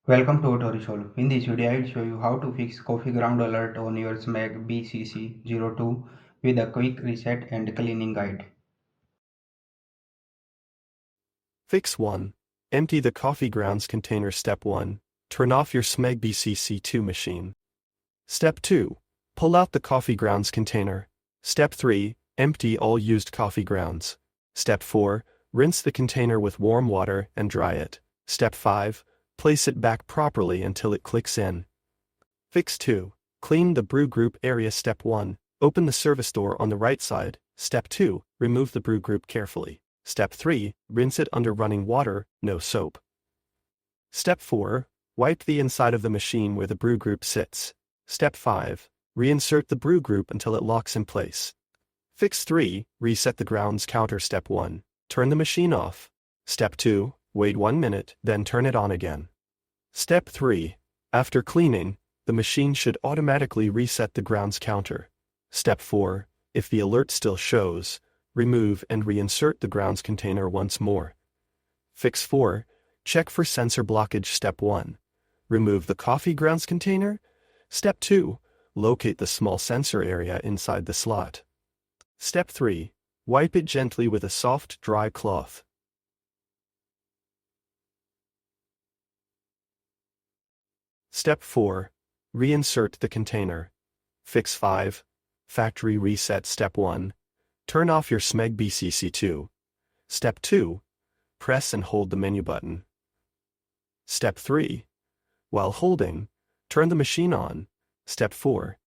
Welcome to Auto In this video, I will show you how to fix coffee ground alert on your Smeg BCC02 with a quick reset and cleaning guide. Fix 1. Empty the coffee grounds container. Step 1. Turn off your Smeg BCC02 machine. Step 2. Pull out the coffee grounds container. Step 3. Empty all used coffee grounds. Step 4. Rinse the container with warm water and dry it. Step 5. Place it back properly until it clicks in. Fix 2. Clean the brew group area. Step 1. Open the service door on the right side. Step 2. Remove the brew group carefully. Step 3. Rinse it under running water, no soap. Step 4. Wipe the inside of the machine where the brew group sits. Step 5. Reinsert the brew group until it locks in place. Fix 3. Reset the grounds counter. Step 1. Turn the machine off. Step 2. Wait 1 minute, then turn it on again. Step 3. After cleaning, the machine should automatically reset the grounds counter. Step 4. If the alert still shows, remove and reinsert the grounds container once more. Fix 4. Check for sensor blockage. Step 1. Remove the coffee grounds container. Step 2. Locate the small sensor area inside the slot. Step 3. Wipe it gently with a soft, dry cloth. Step 4. Reinsert the container. Fix 5. Factory reset. Step 1. Turn off your Smeg BCC02. Step 2. Press and hold the menu button. Step 3. While holding, turn the machine on. Step 4.